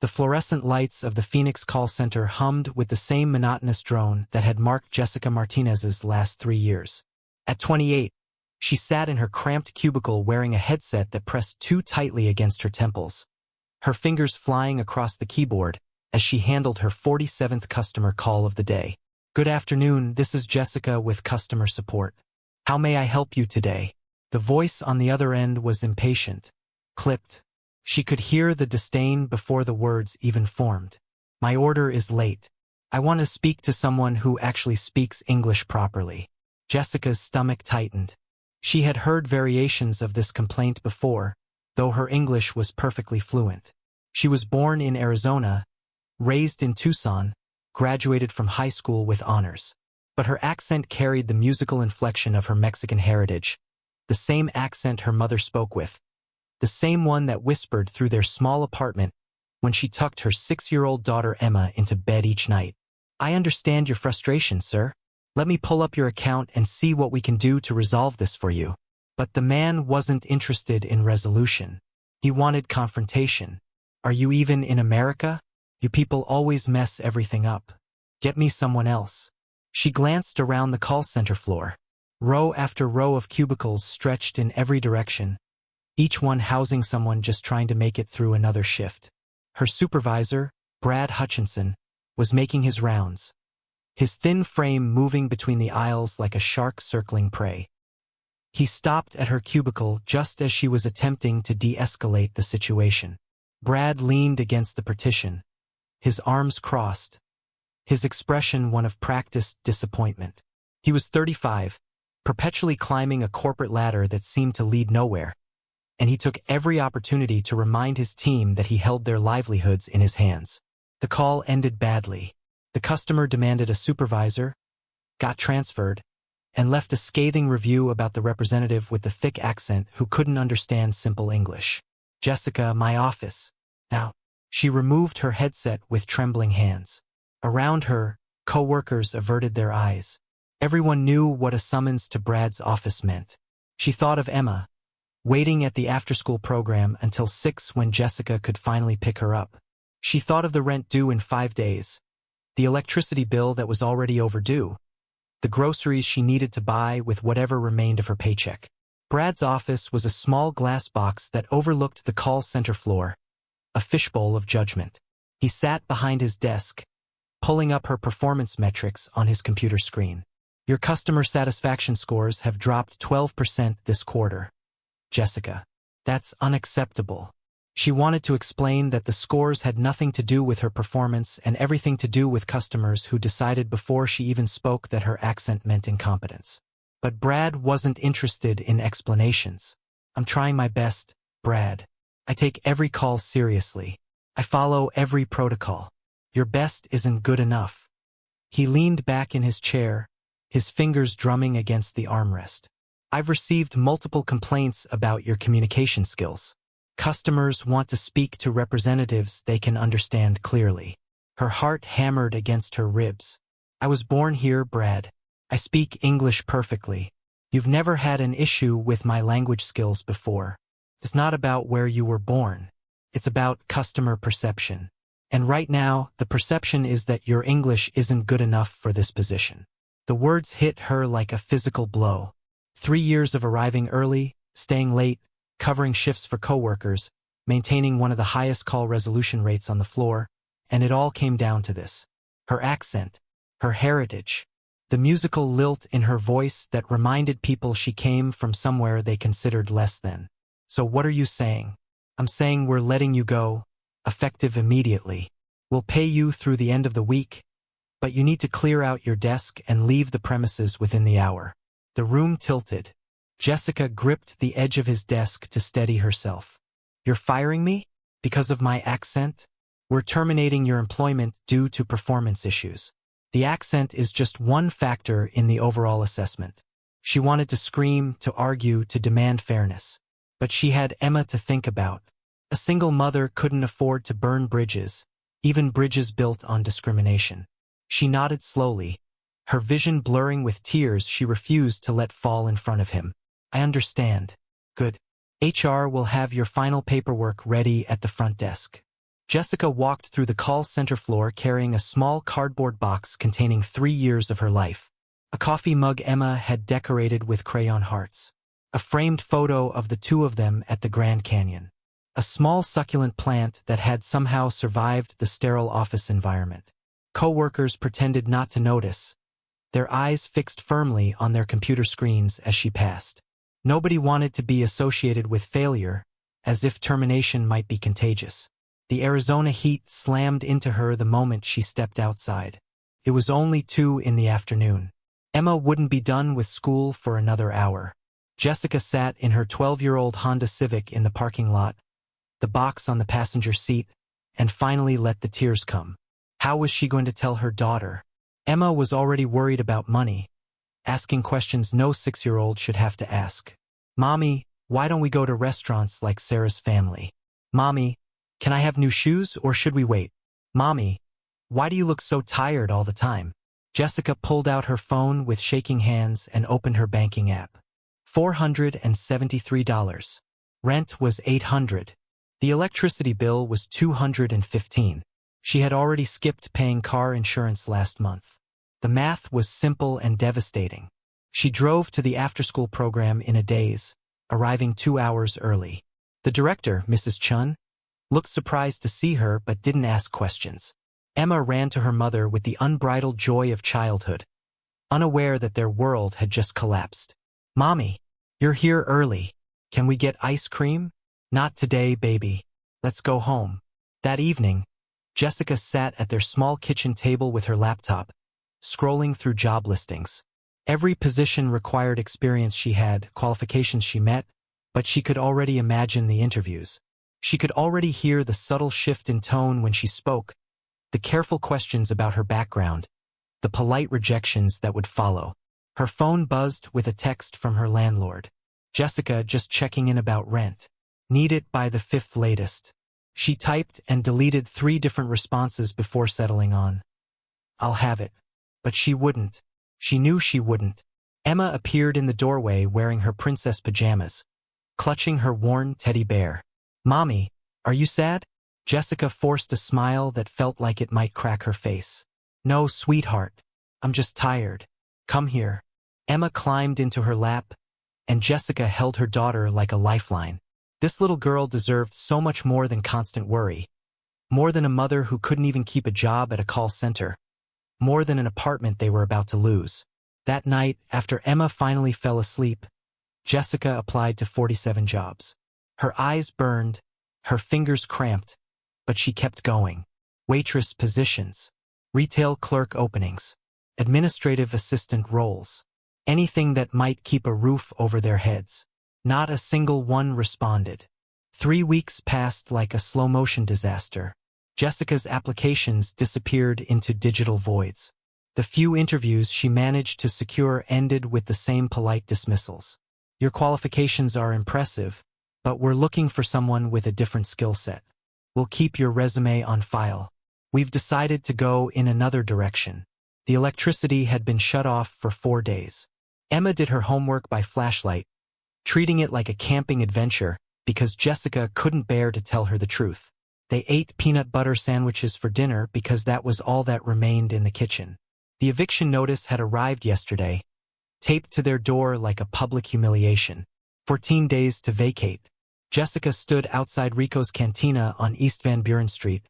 The fluorescent lights of the Phoenix call center hummed with the same monotonous drone that had marked Jessica Martinez's last 3 years. At 28, she sat in her cramped cubicle wearing a headset that pressed too tightly against her temples, her fingers flying across the keyboard as she handled her 47th customer call of the day. "Good afternoon, this is Jessica with customer support. How may I help you today?" The voice on the other end was impatient, clipped. She could hear the disdain before the words even formed. "My order is late. I want to speak to someone who actually speaks English properly." Jessica's stomach tightened. She had heard variations of this complaint before, though her English was perfectly fluent. She was born in Arizona, raised in Tucson, graduated from high school with honors. But her accent carried the musical inflection of her Mexican heritage, the same accent her mother spoke with, the same one that whispered through their small apartment when she tucked her 6-year-old daughter Emma into bed each night. "I understand your frustration, sir. Let me pull up your account and see what we can do to resolve this for you." But the man wasn't interested in resolution. He wanted confrontation. "Are you even in America? You people always mess everything up. Get me someone else." She glanced around the call center floor. Row after row of cubicles stretched in every direction, each one housing someone just trying to make it through another shift. Her supervisor, Brad Hutchinson, was making his rounds, his thin frame moving between the aisles like a shark circling prey. He stopped at her cubicle just as she was attempting to de-escalate the situation. Brad leaned against the partition, his arms crossed, his expression one of practiced disappointment. He was 35, perpetually climbing a corporate ladder that seemed to lead nowhere, and he took every opportunity to remind his team that he held their livelihoods in his hands. The call ended badly. The customer demanded a supervisor, got transferred, and left a scathing review about the representative with the thick accent who couldn't understand simple English. "Jessica, my office. Now." She removed her headset with trembling hands. Around her, co-workers averted their eyes. Everyone knew what a summons to Brad's office meant. She thought of Emma, waiting at the after-school program until 6 when Jessica could finally pick her up. She thought of the rent due in 5 days, the electricity bill that was already overdue, the groceries she needed to buy with whatever remained of her paycheck. Brad's office was a small glass box that overlooked the call center floor, a fishbowl of judgment. He sat behind his desk, pulling up her performance metrics on his computer screen. "Your customer satisfaction scores have dropped 12% this quarter. Jessica, that's unacceptable." She wanted to explain that the scores had nothing to do with her performance and everything to do with customers who decided before she even spoke that her accent meant incompetence. But Brad wasn't interested in explanations. "I'm trying my best, Brad. I take every call seriously. I follow every protocol. Your best isn't good enough." He leaned back in his chair, his fingers drumming against the armrest. "I've received multiple complaints about your communication skills. Customers want to speak to representatives they can understand clearly." Her heart hammered against her ribs. "I was born here, Brad. I speak English perfectly. You've never had an issue with my language skills before. It's not about where you were born. It's about customer perception. And right now, the perception is that your English isn't good enough for this position." The words hit her like a physical blow. 3 years of arriving early, staying late, covering shifts for coworkers, maintaining one of the highest call resolution rates on the floor, and it all came down to this. Her accent, her heritage, the musical lilt in her voice that reminded people she came from somewhere they considered less than. "So what are you saying?" "I'm saying we're letting you go, effective immediately. We'll pay you through the end of the week, but you need to clear out your desk and leave the premises within the hour." The room tilted. Jessica gripped the edge of his desk to steady herself. "You're firing me? Because of my accent? We're terminating your employment due to performance issues." The accent is just one factor in the overall assessment. She wanted to scream, to argue, to demand fairness. But she had Emma to think about. A single mother couldn't afford to burn bridges, even bridges built on discrimination. She nodded slowly, her vision blurring with tears she refused to let fall in front of him. "I understand. Good. HR will have your final paperwork ready at the front desk." Jessica walked through the call center floor carrying a small cardboard box containing 3 years of her life. A coffee mug Emma had decorated with crayon hearts. A framed photo of the two of them at the Grand Canyon. A small succulent plant that had somehow survived the sterile office environment. Co-workers pretended not to notice, their eyes fixed firmly on their computer screens as she passed. Nobody wanted to be associated with failure, as if termination might be contagious. The Arizona heat slammed into her the moment she stepped outside. It was only 2 in the afternoon. Emma wouldn't be done with school for another hour. Jessica sat in her 12-year-old Honda Civic in the parking lot, the box on the passenger seat, and finally let the tears come. How was she going to tell her daughter? Emma was already worried about money, asking questions no 6-year-old should have to ask. Mommy, why don't we go to restaurants like Sarah's family? Mommy, can I have new shoes or should we wait? Mommy, why do you look so tired all the time? Jessica pulled out her phone with shaking hands and opened her banking app. $473. Rent was $800. The electricity bill was $215. She had already skipped paying car insurance last month. The math was simple and devastating. She drove to the after-school program in a daze, arriving 2 hours early. The director, Mrs. Chun, looked surprised to see her but didn't ask questions. Emma ran to her mother with the unbridled joy of childhood, unaware that their world had just collapsed. Mommy, you're here early. Can we get ice cream? Not today, baby. Let's go home. That evening, Jessica sat at their small kitchen table with her laptop, scrolling through job listings. Every position required experience she had, qualifications she met, but she could already imagine the interviews. She could already hear the subtle shift in tone when she spoke, the careful questions about her background, the polite rejections that would follow. Her phone buzzed with a text from her landlord. Jessica just checking in about rent. Need it by the 5th latest. She typed and deleted 3 different responses before settling on. I'll have it. But she wouldn't. She knew she wouldn't. Emma appeared in the doorway wearing her princess pajamas, clutching her worn teddy bear. Mommy, are you sad? Jessica forced a smile that felt like it might crack her face. No, sweetheart. I'm just tired. Come here. Emma climbed into her lap, and Jessica held her daughter like a lifeline. This little girl deserved so much more than constant worry. More than a mother who couldn't even keep a job at a call center. More than an apartment they were about to lose. That night, after Emma finally fell asleep, Jessica applied to 47 jobs. Her eyes burned, her fingers cramped, but she kept going. Waitress positions, retail clerk openings, administrative assistant roles. Anything that might keep a roof over their heads. Not a single one responded. 3 weeks passed like a slow-motion disaster. Jessica's applications disappeared into digital voids. The few interviews she managed to secure ended with the same polite dismissals. Your qualifications are impressive, but we're looking for someone with a different skill set. We'll keep your resume on file. We've decided to go in another direction. The electricity had been shut off for 4 days. Emma did her homework by flashlight, treating it like a camping adventure because Jessica couldn't bear to tell her the truth. They ate peanut butter sandwiches for dinner because that was all that remained in the kitchen. The eviction notice had arrived yesterday, taped to their door like a public humiliation. 14 days to vacate. Jessica stood outside Rico's Cantina on East Van Buren Street,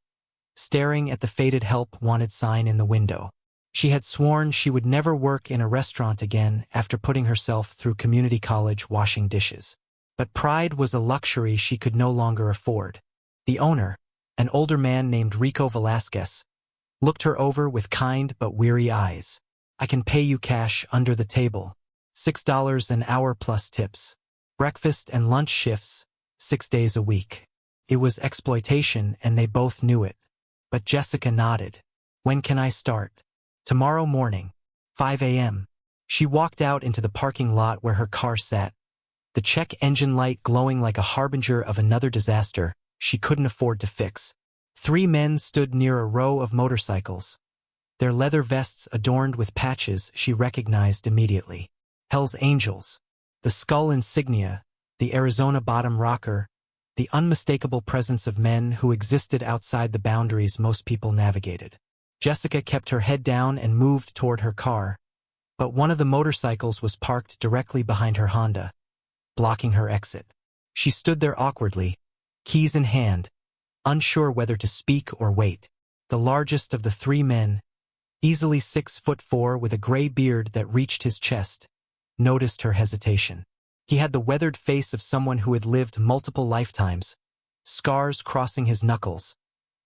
staring at the faded help wanted sign in the window. She had sworn she would never work in a restaurant again after putting herself through community college washing dishes. But pride was a luxury she could no longer afford. The owner, an older man named Rico Velasquez, looked her over with kind but weary eyes. I can pay you cash under the table. $6 an hour plus tips. Breakfast and lunch shifts, 6 days a week. It was exploitation and they both knew it. But Jessica nodded. When can I start? Tomorrow morning, 5 a.m. She walked out into the parking lot where her car sat, the check engine light glowing like a harbinger of another disaster she couldn't afford to fix. 3 men stood near a row of motorcycles, their leather vests adorned with patches she recognized immediately. Hell's Angels, the skull insignia, the Arizona bottom rocker, the unmistakable presence of men who existed outside the boundaries most people navigated. Jessica kept her head down and moved toward her car, but one of the motorcycles was parked directly behind her Honda, blocking her exit. She stood there awkwardly, keys in hand, unsure whether to speak or wait. The largest of the three men, easily 6'4" with a gray beard that reached his chest, noticed her hesitation. He had the weathered face of someone who had lived multiple lifetimes, scars crossing his knuckles,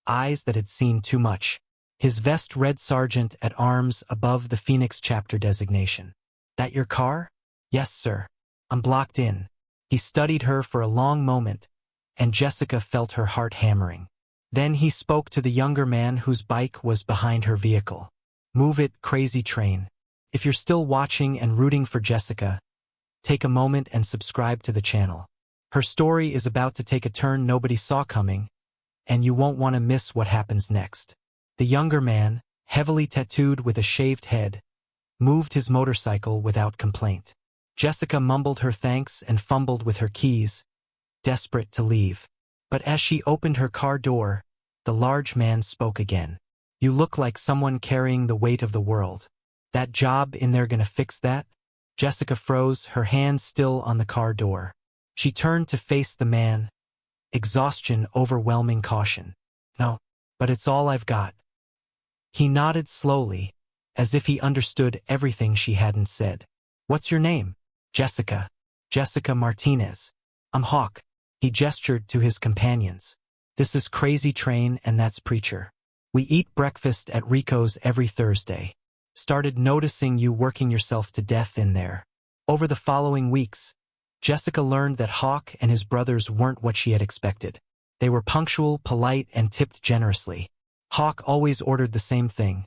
eyes that had seen too much. His vest read Sergeant at Arms above the Phoenix chapter designation. "That your car?" "Yes, sir. I'm blocked in." He studied her for a long moment, and Jessica felt her heart hammering. Then he spoke to the younger man whose bike was behind her vehicle. "Move it, crazy train. If you're still watching and rooting for Jessica, take a moment and subscribe to the channel. Her story is about to take a turn nobody saw coming, and you won't want to miss what happens next." The younger man, heavily tattooed with a shaved head, moved his motorcycle without complaint. Jessica mumbled her thanks and fumbled with her keys, desperate to leave. But as she opened her car door, the large man spoke again. "You look like someone carrying the weight of the world. That job in there gonna fix that?" Jessica froze, her hand still on the car door. She turned to face the man, exhaustion overwhelming caution. "No, but it's all I've got." He nodded slowly, as if he understood everything she hadn't said. "What's your name?" "Jessica. Jessica Martinez. I'm Hawk." He gestured to his companions. "This is Crazy Train and that's Preacher. We eat breakfast at Rico's every Thursday. Started noticing you working yourself to death in there." Over the following weeks, Jessica learned that Hawk and his brothers weren't what she had expected. They were punctual, polite, and tipped generously. Hawk always ordered the same thing: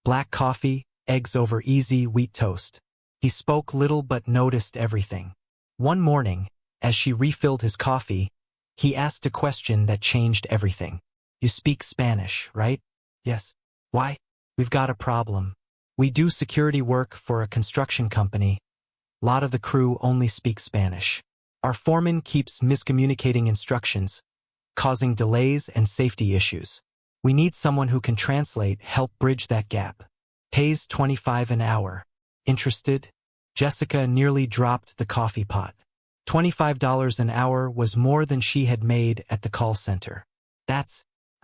black coffee, eggs over easy wheat toast. He spoke little but noticed everything. One morning, as she refilled his coffee, he asked a question that changed everything. "You speak Spanish, right?" "Yes." "Why?" "We've got a problem. We do security work for a construction company. A lot of the crew only speak Spanish. Our foreman keeps miscommunicating instructions, causing delays and safety issues. We need someone who can translate, help bridge that gap. Pays $25 an hour. Interested?" Jessica nearly dropped the coffee pot. $25 an hour was more than she had made at the call center.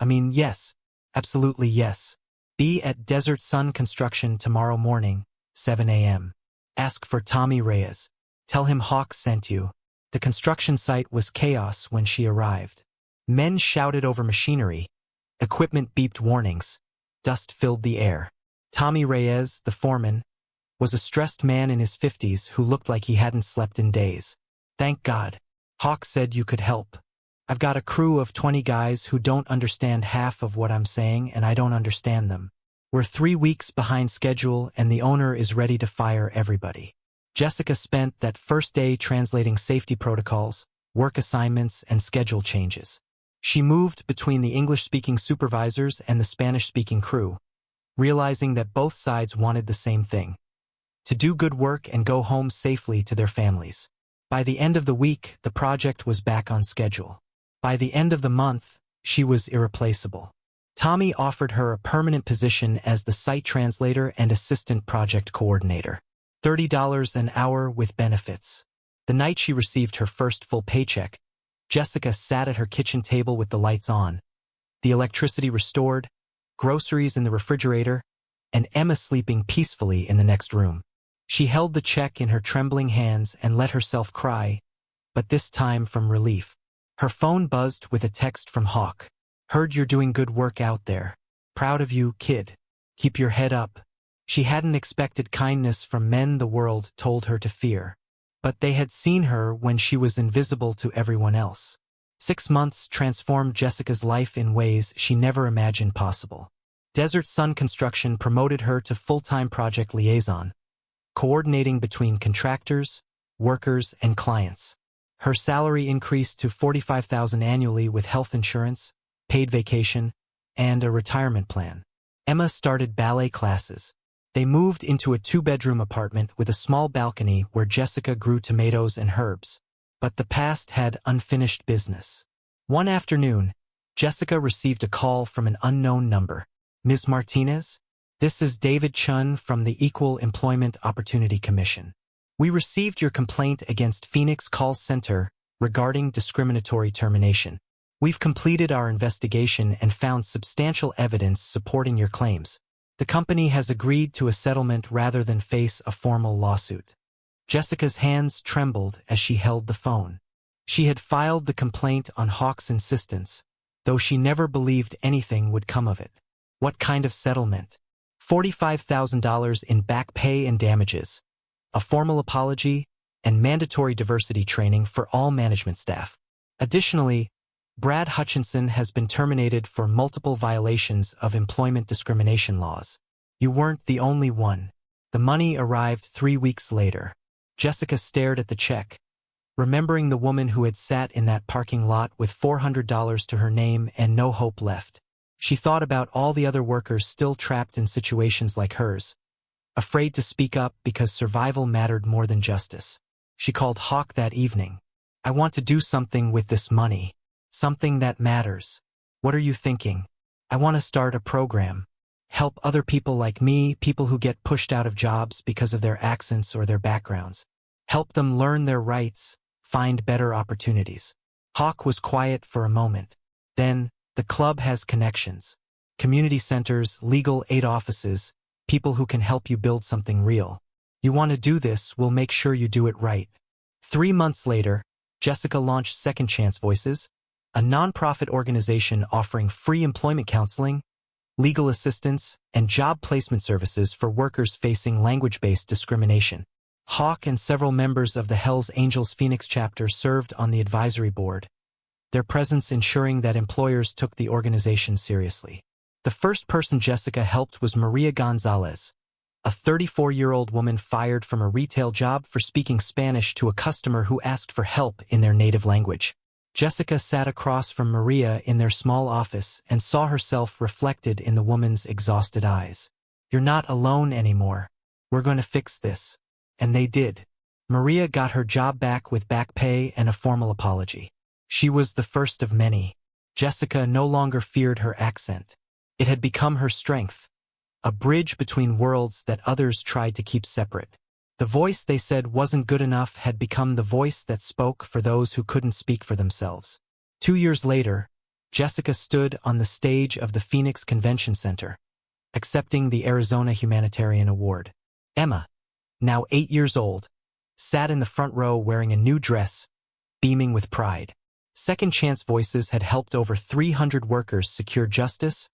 Yes, absolutely yes. Be at Desert Sun Construction tomorrow morning, 7 a.m. Ask for Tommy Reyes. Tell him Hawk sent you." The construction site was chaos when she arrived. Men shouted over machinery. Equipment beeped warnings. Dust filled the air. Tommy Reyes, the foreman, was a stressed man in his 50s who looked like he hadn't slept in days. "Thank God. Hawk said you could help. I've got a crew of 20 guys who don't understand half of what I'm saying, and I don't understand them. We're 3 weeks behind schedule, and the owner is ready to fire everybody." Jessica spent that first day translating safety protocols, work assignments, and schedule changes. She moved between the English-speaking supervisors and the Spanish-speaking crew, realizing that both sides wanted the same thing: to do good work and go home safely to their families. By the end of the week, the project was back on schedule. By the end of the month, she was irreplaceable. Tommy offered her a permanent position as the site translator and assistant project coordinator. $30 an hour with benefits. The night she received her first full paycheck, Jessica sat at her kitchen table with the lights on, the electricity restored, groceries in the refrigerator, and Emma sleeping peacefully in the next room. She held the check in her trembling hands and let herself cry, but this time from relief. Her phone buzzed with a text from Hawk. "Heard you're doing good work out there. Proud of you, kid. Keep your head up." She hadn't expected kindness from men the world told her to fear. But they had seen her when she was invisible to everyone else. 6 months transformed Jessica's life in ways she never imagined possible. Desert Sun Construction promoted her to full-time project liaison, coordinating between contractors, workers, and clients. Her salary increased to $45,000 annually with health insurance, paid vacation, and a retirement plan. Emma started ballet classes. They moved into a 2-bedroom apartment with a small balcony where Jessica grew tomatoes and herbs. But the past had unfinished business. One afternoon, Jessica received a call from an unknown number. Ms. Martinez? This is David Chun from the Equal Employment Opportunity Commission. We received your complaint against Phoenix Call Center regarding discriminatory termination. We've completed our investigation and found substantial evidence supporting your claims. The company has agreed to a settlement rather than face a formal lawsuit. Jessica's hands trembled as she held the phone. She had filed the complaint on Hawk's insistence, though she never believed anything would come of it. What kind of settlement? $45,000 in back pay and damages, a formal apology, and mandatory diversity training for all management staff. Additionally, Brad Hutchinson has been terminated for multiple violations of employment discrimination laws. You weren't the only one. The money arrived 3 weeks later. Jessica stared at the check, remembering the woman who had sat in that parking lot with $400 to her name and no hope left. She thought about all the other workers still trapped in situations like hers, afraid to speak up because survival mattered more than justice. She called Hawk that evening. I want to do something with this money. Something that matters. What are you thinking? I want to start a program. Help other people like me, people who get pushed out of jobs because of their accents or their backgrounds. Help them learn their rights, find better opportunities. Hawk was quiet for a moment. Then, the club has connections. Community centers, legal aid offices, people who can help you build something real. You want to do this, we'll make sure you do it right. 3 months later, Jessica launched Second Chance Voices, a nonprofit organization offering free employment counseling, legal assistance, and job placement services for workers facing language-based discrimination. Hawk and several members of the Hells Angels Phoenix chapter served on the advisory board, their presence ensuring that employers took the organization seriously. The first person Jessica helped was Maria Gonzalez, a 34-year-old woman fired from a retail job for speaking Spanish to a customer who asked for help in their native language. Jessica sat across from Maria in their small office and saw herself reflected in the woman's exhausted eyes. You're not alone anymore. We're going to fix this. And they did. Maria got her job back with back pay and a formal apology. She was the first of many. Jessica no longer feared her accent. It had become her strength, a bridge between worlds that others tried to keep separate. The voice they said wasn't good enough had become the voice that spoke for those who couldn't speak for themselves. 2 years later, Jessica stood on the stage of the Phoenix Convention Center, accepting the Arizona Humanitarian Award. Emma, now 8 years old, sat in the front row wearing a new dress, beaming with pride. Second Chance Voices had helped over 300 workers secure justice,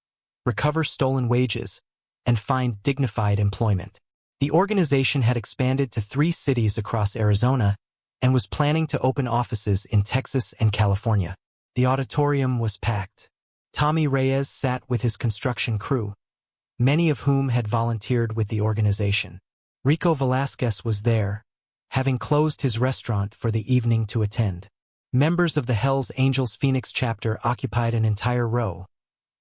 recover stolen wages, and find dignified employment. The organization had expanded to 3 cities across Arizona and was planning to open offices in Texas and California. The auditorium was packed. Tommy Reyes sat with his construction crew, many of whom had volunteered with the organization. Rico Velasquez was there, having closed his restaurant for the evening to attend. Members of the Hells Angels Phoenix chapter occupied an entire row,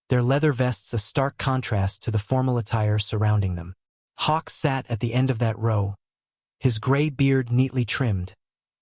their leather vests a stark contrast to the formal attire surrounding them. Hawk sat at the end of that row, his gray beard neatly trimmed,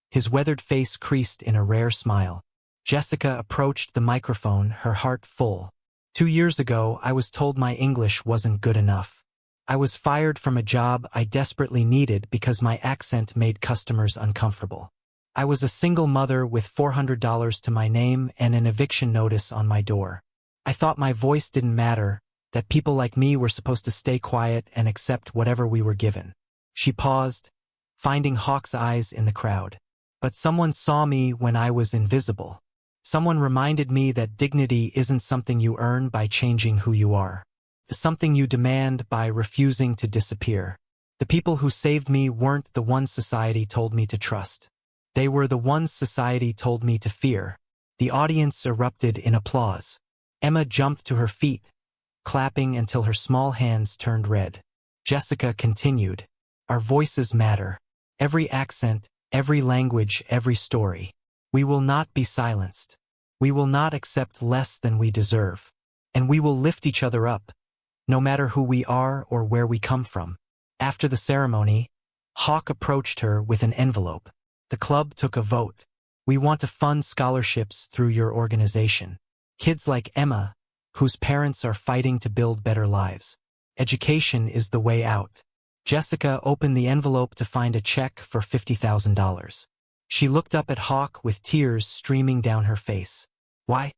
his weathered face creased in a rare smile. Jessica approached the microphone, her heart full. 2 years ago, I was told my English wasn't good enough. I was fired from a job I desperately needed because my accent made customers uncomfortable. I was a single mother with $400 to my name and an eviction notice on my door. I thought my voice didn't matter, that people like me were supposed to stay quiet and accept whatever we were given. She paused, finding Hawk's eyes in the crowd. But someone saw me when I was invisible. Someone reminded me that dignity isn't something you earn by changing who you are. It's something you demand by refusing to disappear. The people who saved me weren't the ones society told me to trust. They were the ones society told me to fear. The audience erupted in applause. Emma jumped to her feet, clapping until her small hands turned red. Jessica continued, Our voices matter. Every accent, every language, every story. We will not be silenced. We will not accept less than we deserve. And we will lift each other up, no matter who we are or where we come from. After the ceremony, Hawk approached her with an envelope. The club took a vote. We want to fund scholarships through your organization. Kids like Emma, whose parents are fighting to build better lives. Education is the way out. Jessica opened the envelope to find a check for $50,000. She looked up at Hawk with tears streaming down her face. Why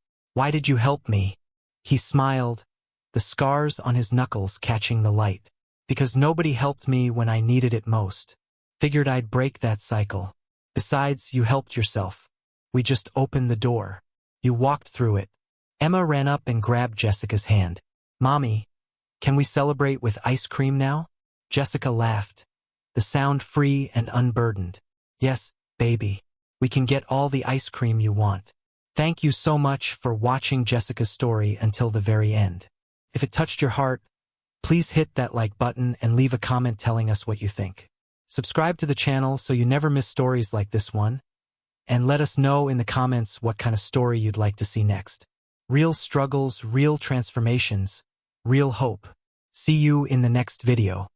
did you help me? He smiled, the scars on his knuckles catching the light. Because nobody helped me when I needed it most. Figured I'd break that cycle. Besides, you helped yourself. We just opened the door. You walked through it. Emma ran up and grabbed Jessica's hand. Mommy, can we celebrate with ice cream now? Jessica laughed, the sound free and unburdened. Yes, baby. We can get all the ice cream you want. Thank you so much for watching Jessica's story until the very end. If it touched your heart, please hit that like button and leave a comment telling us what you think. Subscribe to the channel so you never miss stories like this one, and let us know in the comments what kind of story you'd like to see next. Real struggles, real transformations, real hope. See you in the next video.